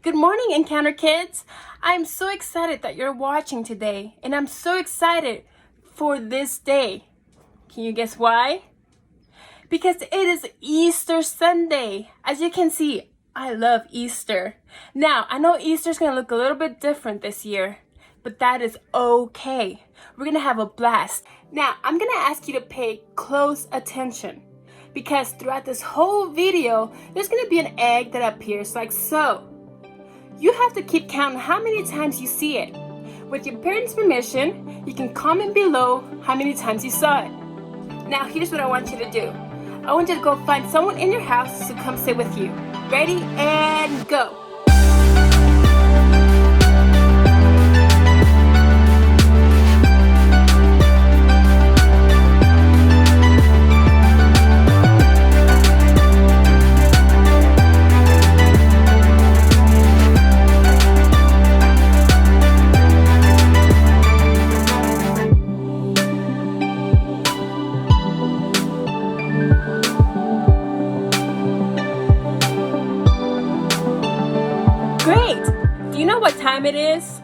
Good morning, Encounter Kids! I'm so excited that you're watching today, and I'm so excited for this day. Can you guess why? Because it is Easter Sunday. As you can see, I love Easter. Now, I know Easter's gonna look a little bit different this year, but that is okay. We're gonna have a blast. Now, I'm gonna ask you to pay close attention, because throughout this whole video, there's gonna be an egg that appears like so. You have to keep counting how many times you see it. With your parents' permission, you can comment below how many times you saw it. Now here's what I want you to do. I want you to go find someone in your house to come sit with you. Ready and go. Great! Do you know what time it is?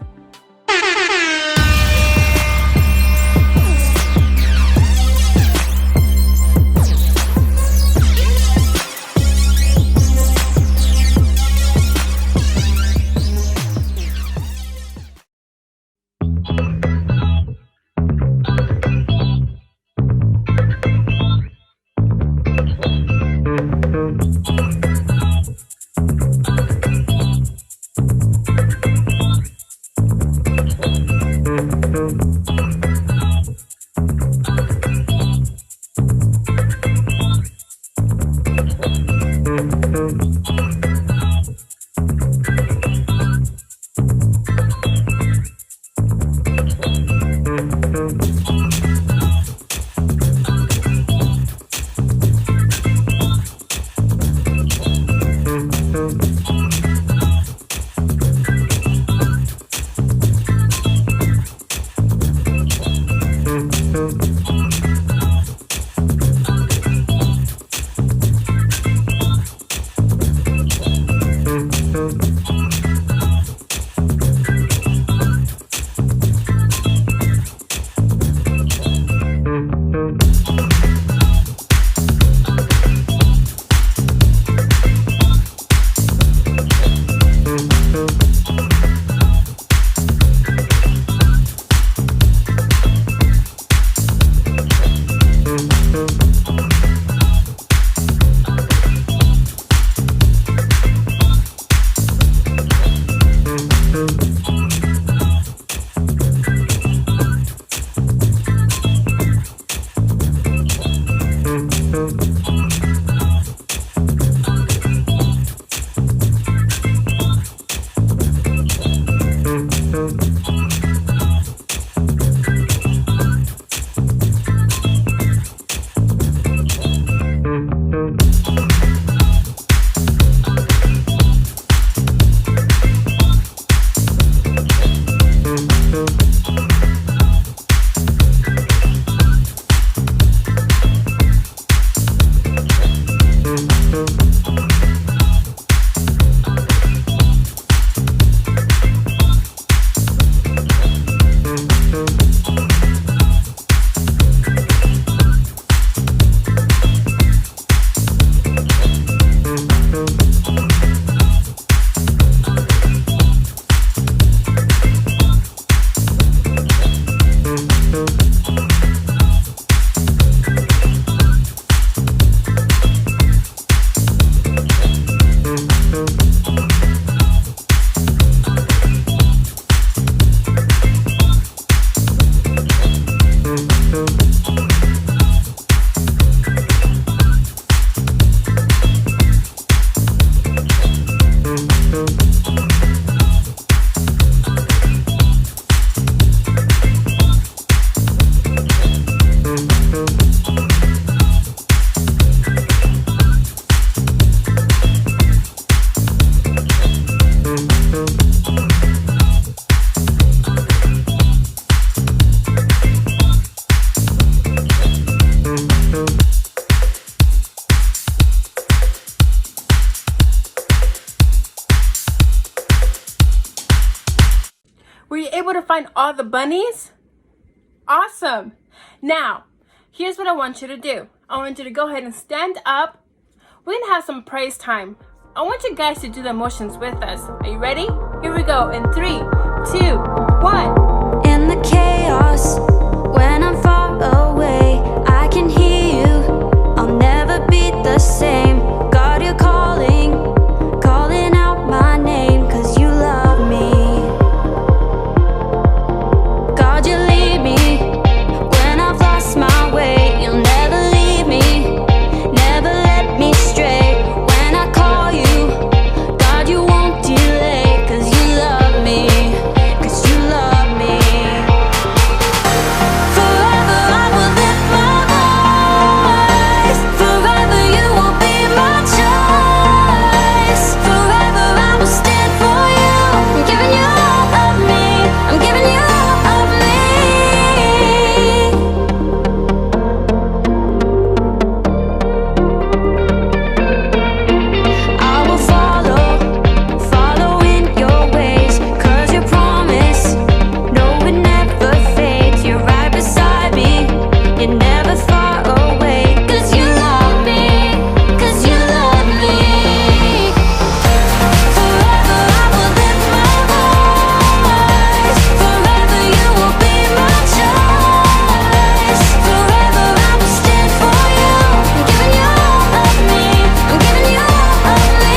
find all the bunnies? Awesome. Now, here's what I want you to do. I want you to go ahead and stand up. We're going to have some praise time. I want you guys to do the motions with us. Are you ready? Here we go. In 3, 2, 1. In the chaos, when I'm far away, I can hear you. I'll never be the same. God, you're calling out my name, 'cause you love me. God, you lead me when I've lost my way. You'll never leave me, never let me stray. When I call you, God, you won't delay, 'cause you love me, 'cause you love me. Forever I will lift my voice. Forever you will be my choice. Forever I will stand for you. I'm giving you all of me. I'm giving you all of me. I will follow in your ways, 'cause your promise, no, it never fades. You're right beside me, you're never far away. 'Cause you love me, 'cause you love me. Forever I will lift my voice. Forever you will be my choice. Forever I will stand for you. I'm giving you all of me. I'm giving you all of me.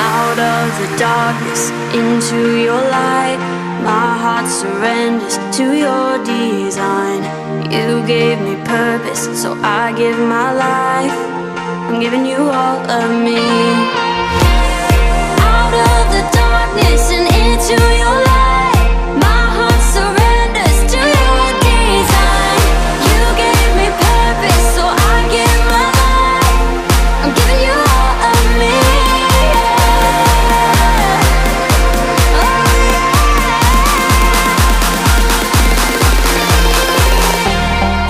Out of the darkness into your light, my heart surrenders to your design. You gave me purpose, so I give my life. I'm giving you all of me. Out of the darkness and into your light, my heart surrenders to your design. You gave me purpose, so I give my life. I'm giving you all of me.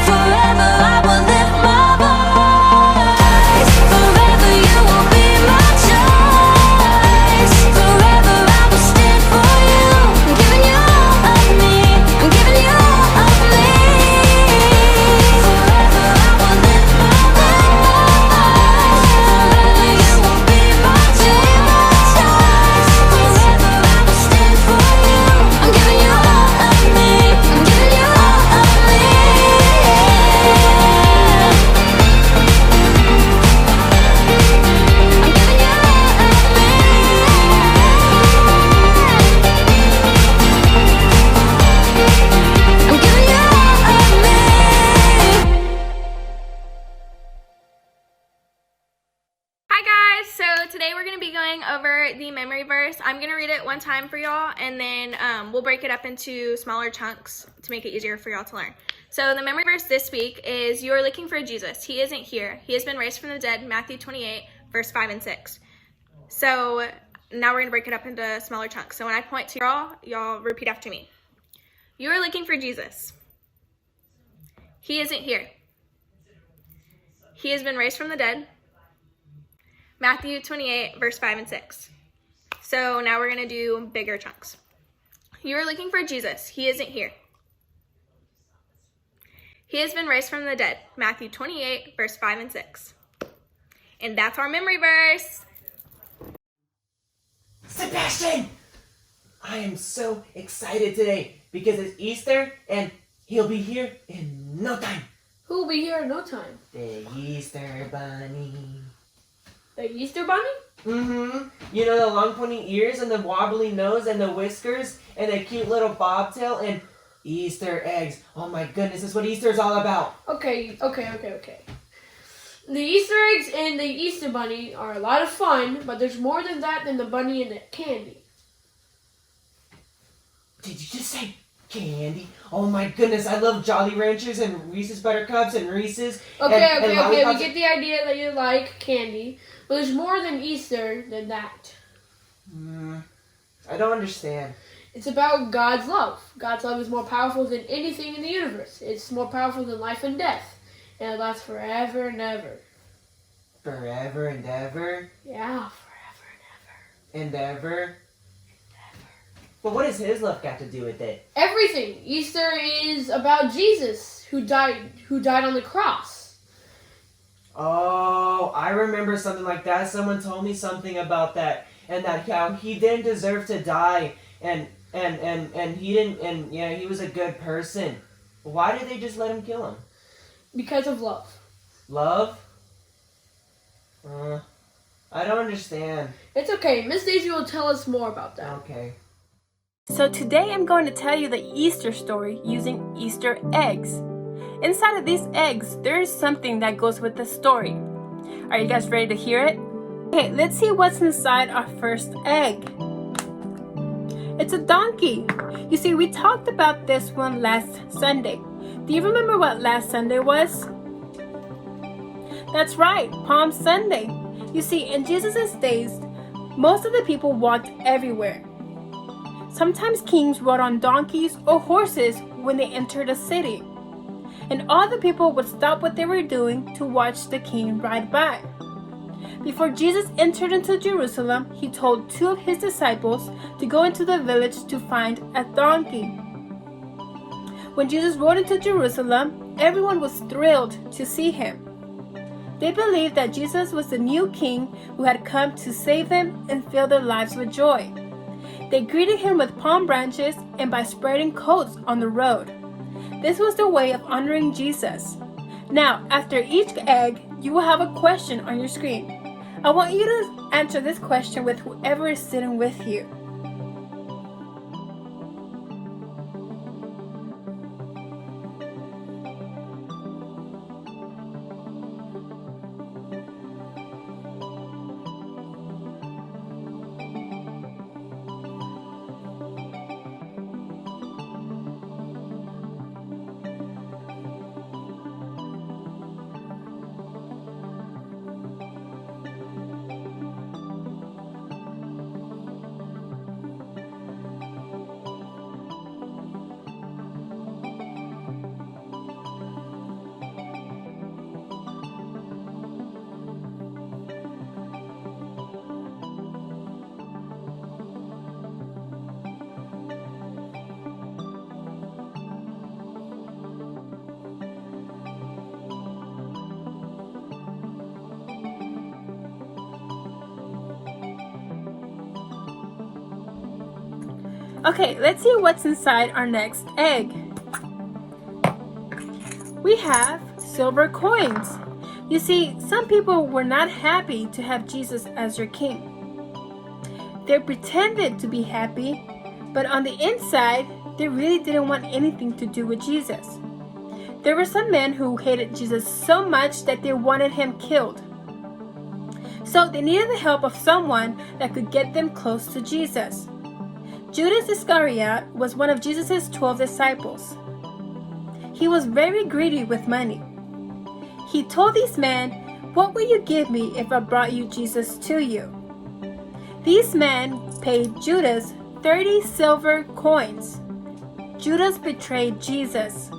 Forever I will lift my voice. Forever you will be my choice. Forever I will stand for you. I'm giving you all of me. I'm giving you all of me. Forever I will lift my voice. Forever you will be my choice. Forever I will stand for you. I'm giving you all of me. I'm giving you all of me. I'm giving you all of me. Hi guys, so today we're going to be going over the memory verse. I'm going to read it one time for y'all, and then we'll break it up into smaller chunks to make it easier for y'all to learn. So the memory verse this week is, you are looking for Jesus. He isn't here. He has been raised from the dead, Matthew 28, verse 5 and 6. So now we're going to break it up into smaller chunks. So when I point to y'all repeat after me. You are looking for Jesus. He isn't here. He has been raised from the dead, Matthew 28, verse 5 and 6. So now we're going to do bigger chunks. You are looking for Jesus. He isn't here. He has been raised from the dead, Matthew 28, verse 5 and 6. And that's our memory verse. Sebastian! I am so excited today because it's Easter and he'll be here in no time. Who will be here in no time? The Easter Bunny. The Easter Bunny? Mm-hmm. You know, the long pointy ears and the wobbly nose and the whiskers and the cute little bobtail and Easter eggs. Oh my goodness, this is what Easter is all about. Okay. The Easter eggs and the Easter Bunny are a lot of fun, but there's more than that than the bunny and the candy. Did you just say candy? Oh my goodness, I love Jolly Ranchers and Reese's Buttercups and Reese's. Okay, we lollipops. get the idea that you like candy, but there's more than Easter than that. I don't understand. It's about God's love. God's love is more powerful than anything in the universe. It's more powerful than life and death, and it lasts forever and ever. Forever and ever Yeah, forever and ever. But what does his love got to do with it? and ever. Everything. Easter is about Jesus who died on the cross. Oh, I remember something like that. Someone told me something about that, and that how he didn't deserve to die, and he didn't, and yeah, he was a good person. Why did they just let him kill him? Because of love. Love? I don't understand. It's okay. Miss Daisy will tell us more about that. Okay. So today I'm going to tell you the Easter story using Easter eggs. Inside of these eggs, there is something that goes with the story. Are you guys ready to hear it? Okay, let's see what's inside our first egg. It's a donkey. You see, we talked about this one last Sunday. Do you remember what last Sunday was? That's right, Palm Sunday. You see, in Jesus' days, most of the people walked everywhere. Sometimes kings rode on donkeys or horses when they entered a city. And all the people would stop what they were doing to watch the king ride by. Before Jesus entered into Jerusalem, he told 2 of his disciples to go into the village to find a donkey. When Jesus rode into Jerusalem, everyone was thrilled to see him. They believed that Jesus was the new king who had come to save them and fill their lives with joy. They greeted him with palm branches and by spreading coats on the road. This was their way of honoring Jesus. Now, after each egg, you will have a question on your screen. I want you to answer this question with whoever is sitting with you. Okay, let's see what's inside our next egg. We have silver coins. You see, some people were not happy to have Jesus as their king. They pretended to be happy, but on the inside, they really didn't want anything to do with Jesus. There were some men who hated Jesus so much that they wanted him killed. So they needed the help of someone that could get them close to Jesus. Judas Iscariot was one of Jesus' 12 disciples. He was very greedy with money. He told these men, "What will you give me if I brought you Jesus to you?" These men paid Judas 30 silver coins. Judas betrayed Jesus.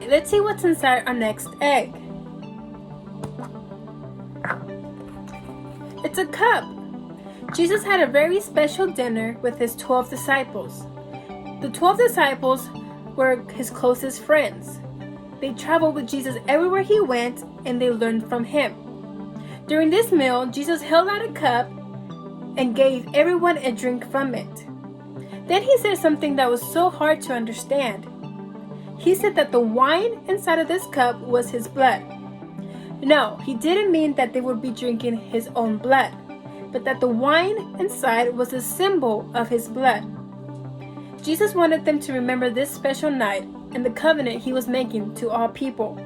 Let's see what's inside our next egg. It's a cup. Jesus had a very special dinner with his 12 disciples. The 12 disciples were his closest friends. They traveled with Jesus everywhere he went and they learned from him. During this meal, Jesus held out a cup and gave everyone a drink from it. Then he said something that was so hard to understand. He said that the wine inside of this cup was his blood. No, he didn't mean that they would be drinking his own blood, but that the wine inside was a symbol of his blood. Jesus wanted them to remember this special night and the covenant he was making to all people.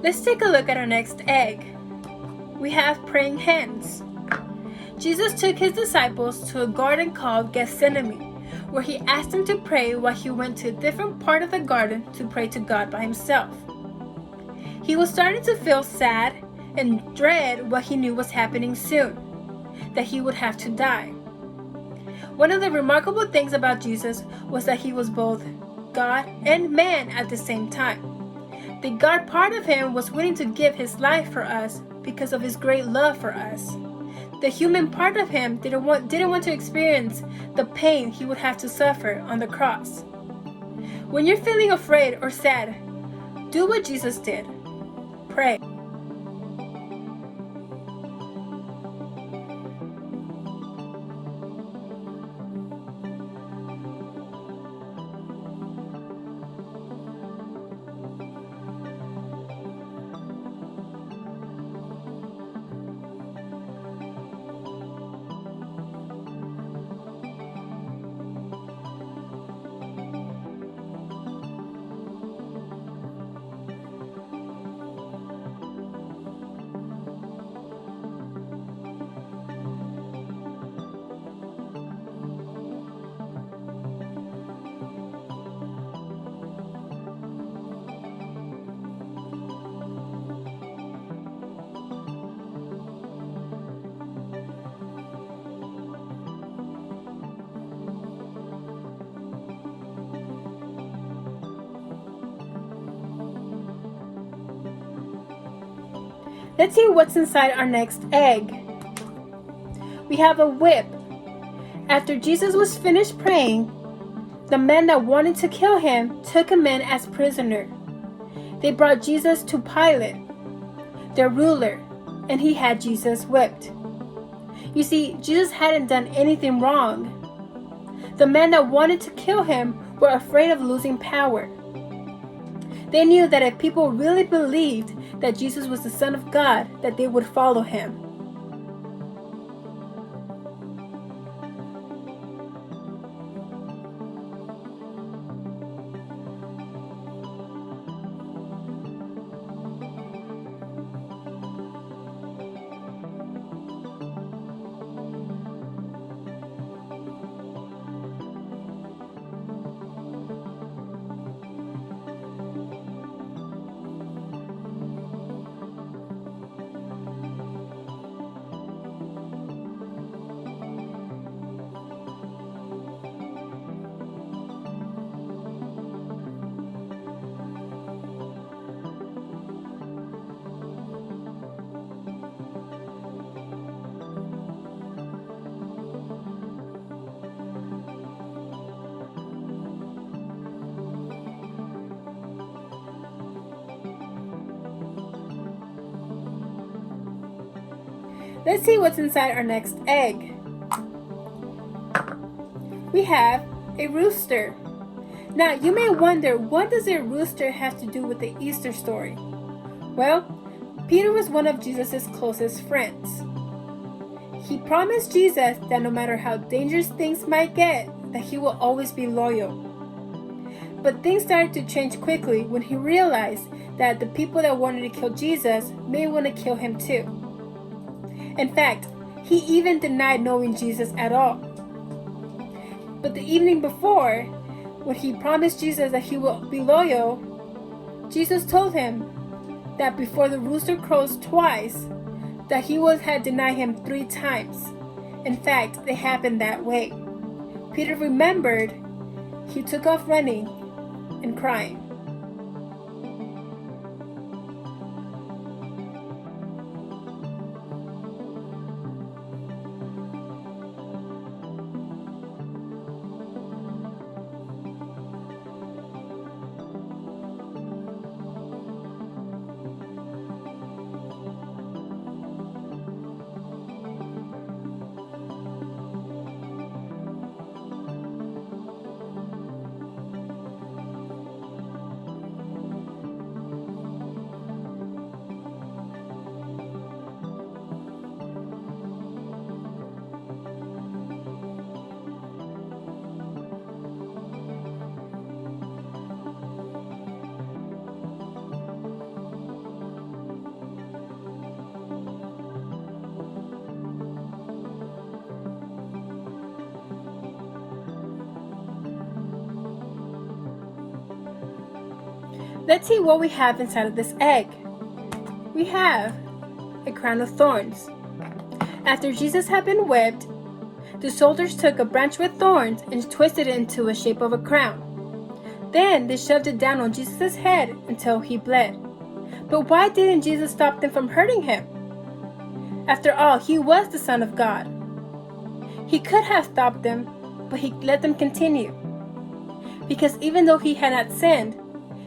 Let's take a look at our next egg. We have praying hands. Jesus took his disciples to a garden called Gethsemane, where he asked them to pray while he went to a different part of the garden to pray to God by himself. He was starting to feel sad and dread what he knew was happening soon, that he would have to die. One of the remarkable things about Jesus was that he was both God and man at the same time. The God part of him was willing to give his life for us because of his great love for us. The human part of him didn't want to experience the pain he would have to suffer on the cross. When you're feeling afraid or sad, do what Jesus did. Pray. Let's see what's inside our next egg. We have a whip. After Jesus was finished praying, the men that wanted to kill him took him in as prisoner. They brought Jesus to Pilate, their ruler, and he had Jesus whipped. You see, Jesus hadn't done anything wrong. The men that wanted to kill him were afraid of losing power. They knew that if people really believed that Jesus was the Son of God, that they would follow him. Let's see what's inside our next egg. We have a rooster. Now, you may wonder, what does a rooster have to do with the Easter story? Well, Peter was one of Jesus' closest friends. He promised Jesus that no matter how dangerous things might get, that he will always be loyal. But things started to change quickly when he realized that the people that wanted to kill Jesus may want to kill him too. In fact, he even denied knowing Jesus at all. But the evening before, when he promised Jesus that he will be loyal, Jesus told him that before the rooster crows twice, that he had denied him 3 times. In fact, it happened that way. Peter remembered. He took off running and crying. Let's see what we have inside of this egg. We have a crown of thorns. After Jesus had been whipped, the soldiers took a branch with thorns and twisted it into a shape of a crown. Then they shoved it down on Jesus' head until he bled. But why didn't Jesus stop them from hurting him? After all, he was the Son of God. He could have stopped them, but he let them continue. Because even though he had not sinned,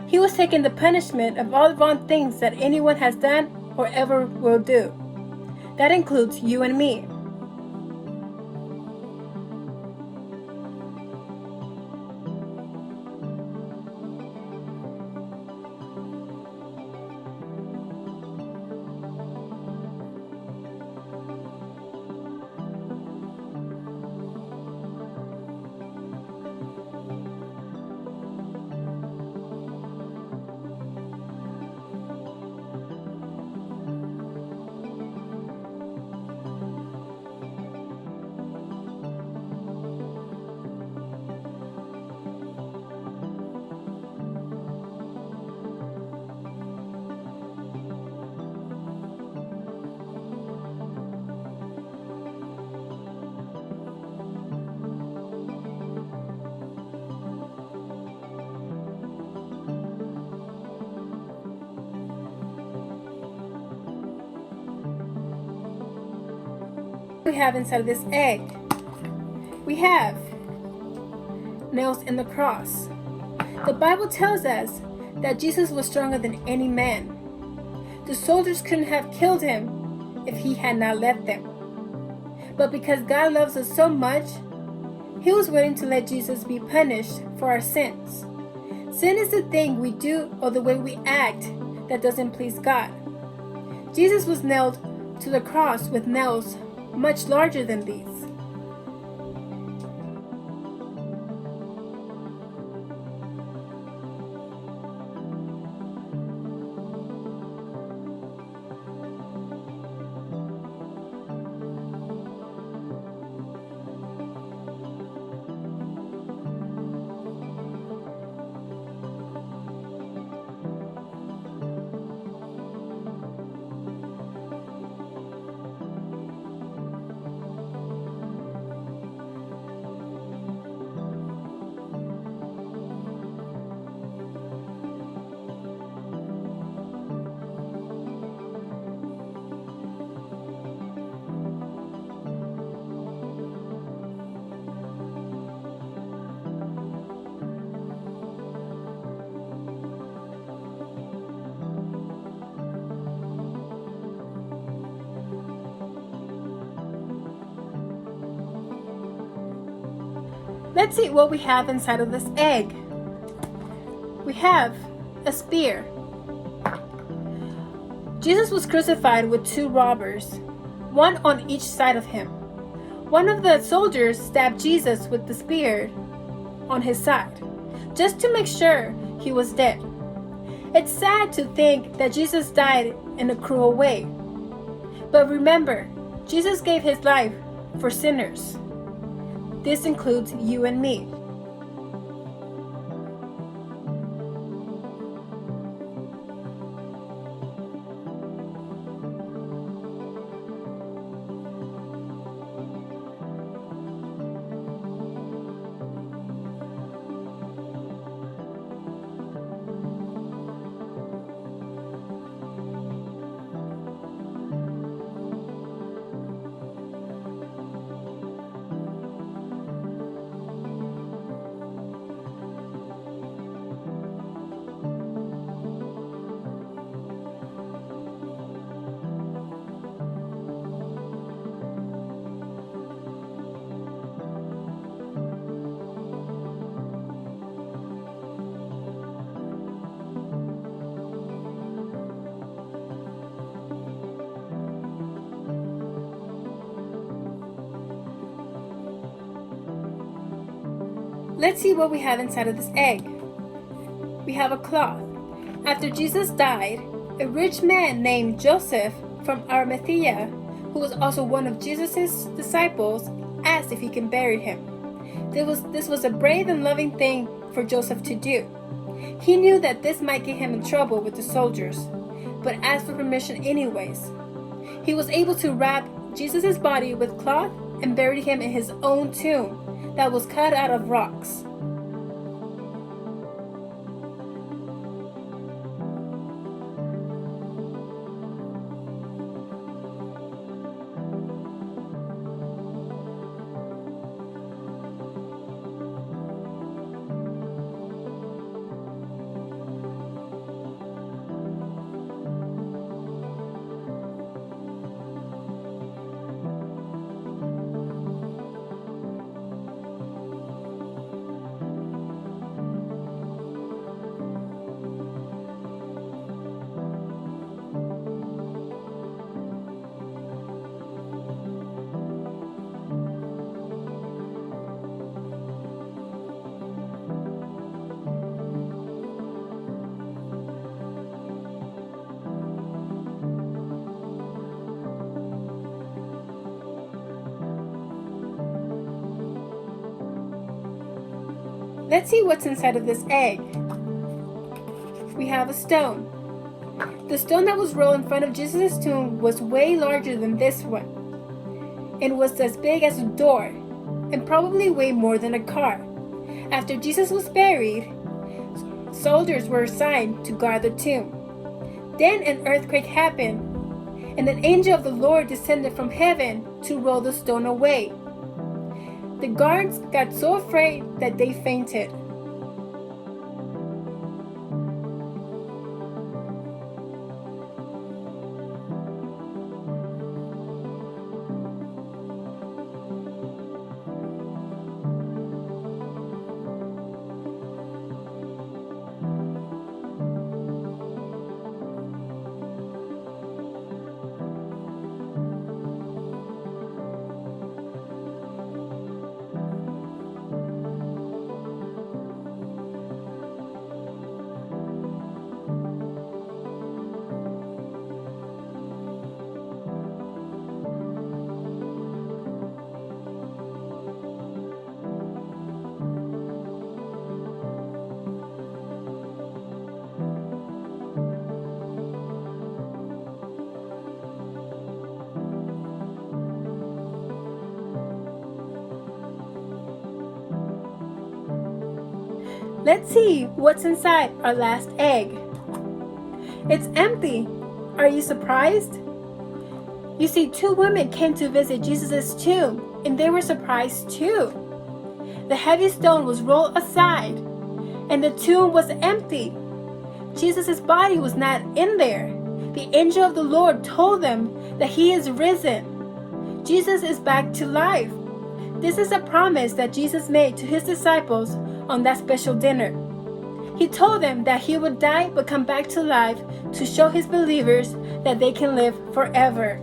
he was taking the punishment of all the wrong things that anyone has done or ever will do. That includes you and me. We have inside of this egg. We have nails in the cross. The Bible tells us that Jesus was stronger than any man. The soldiers couldn't have killed him if he had not let them. But because God loves us so much, he was willing to let Jesus be punished for our sins. Sin is the thing we do or the way we act that doesn't please God. Jesus was nailed to the cross with nails much larger than these. Let's see what we have inside of this egg. We have a spear. Jesus was crucified with 2 robbers, one on each side of him. One of the soldiers stabbed Jesus with the spear on his side, just to make sure he was dead. It's sad to think that Jesus died in a cruel way. But remember, Jesus gave his life for sinners. This includes you and me. Let's see what we have inside of this egg. We have a cloth. After Jesus died, a rich man named Joseph from Arimathea, who was also one of Jesus' disciples, asked if he can bury him. This was a brave and loving thing for Joseph to do. He knew that this might get him in trouble with the soldiers, but asked for permission anyways. He was able to wrap Jesus' body with cloth and buried him in his own tomb that was cut out of rocks. Let's see what's inside of this egg. We have a stone. The stone that was rolled in front of Jesus' tomb was way larger than this one. It was as big as a door, and probably way more than a car. After Jesus was buried, soldiers were assigned to guard the tomb. Then an earthquake happened, and an angel of the Lord descended from heaven to roll the stone away. The guards got so afraid that they fainted. Let's see what's inside our last egg. It's empty. Are you surprised? You see, 2 women came to visit Jesus' tomb, and they were surprised too. The heavy stone was rolled aside, and the tomb was empty. Jesus' body was not in there. The angel of the Lord told them that he is risen. Jesus is back to life. This is a promise that Jesus made to his disciples on that special dinner. He told them that he would die but come back to life to show his believers that they can live forever.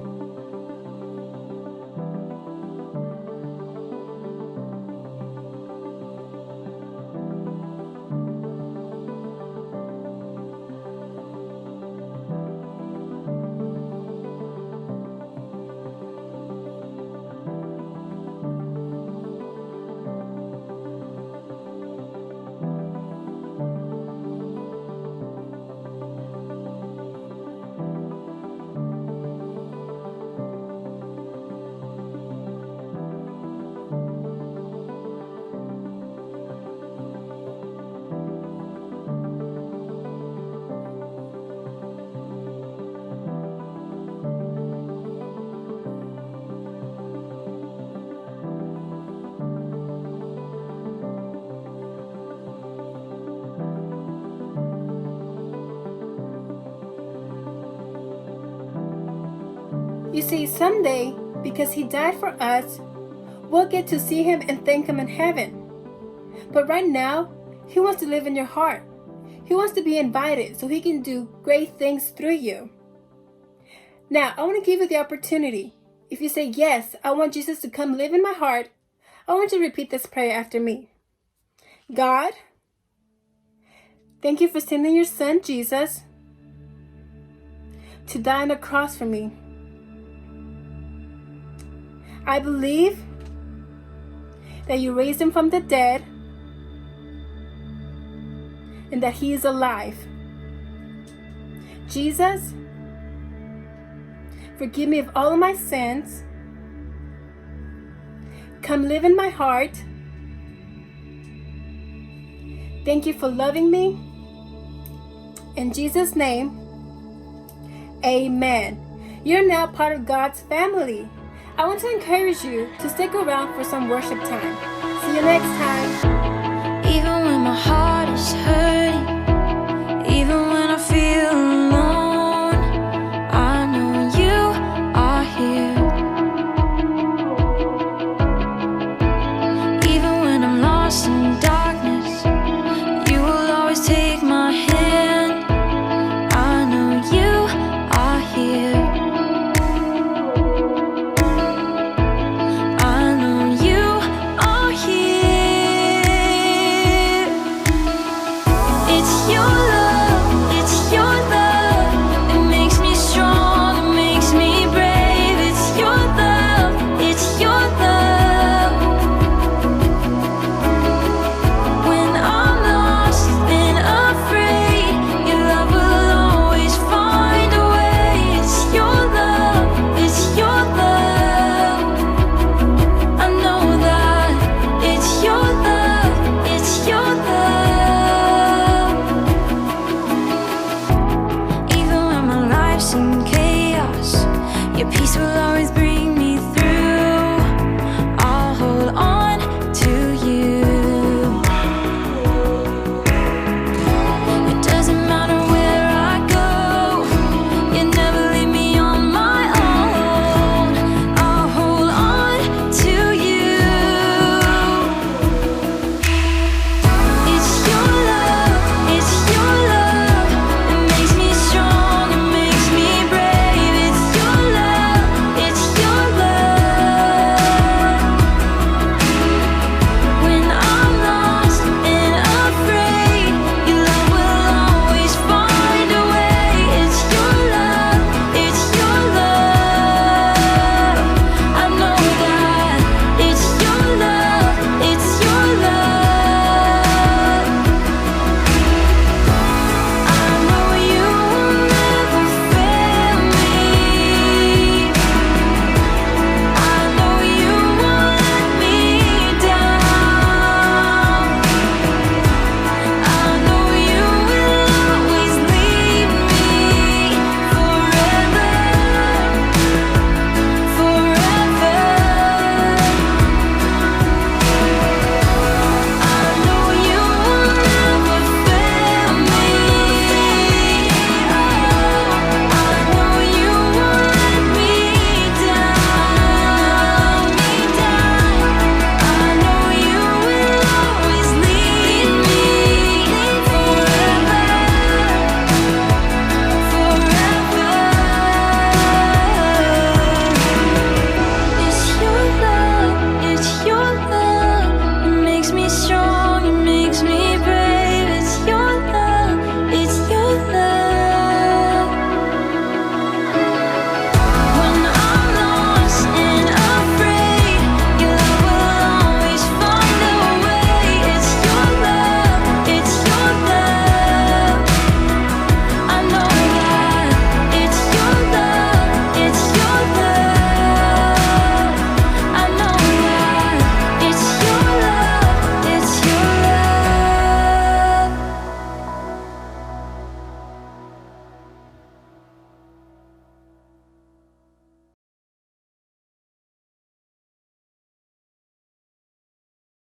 You see, someday, because he died for us, we'll get to see him and thank him in heaven. But right now, he wants to live in your heart. He wants to be invited so he can do great things through you. Now, I want to give you the opportunity. If you say, yes, I want Jesus to come live in my heart, I want you to repeat this prayer after me. God, thank you for sending your son, Jesus, to die on the cross for me. I believe that you raised him from the dead and that he is alive. Jesus, forgive me of all of my sins. Come live in my heart. Thank you for loving me. In Jesus' name, amen. You're now part of God's family. I want to encourage you to stick around for some worship time. See you next time. Even when my heart is hurting, even when I feel alone, I know you are here. Even when I'm lost and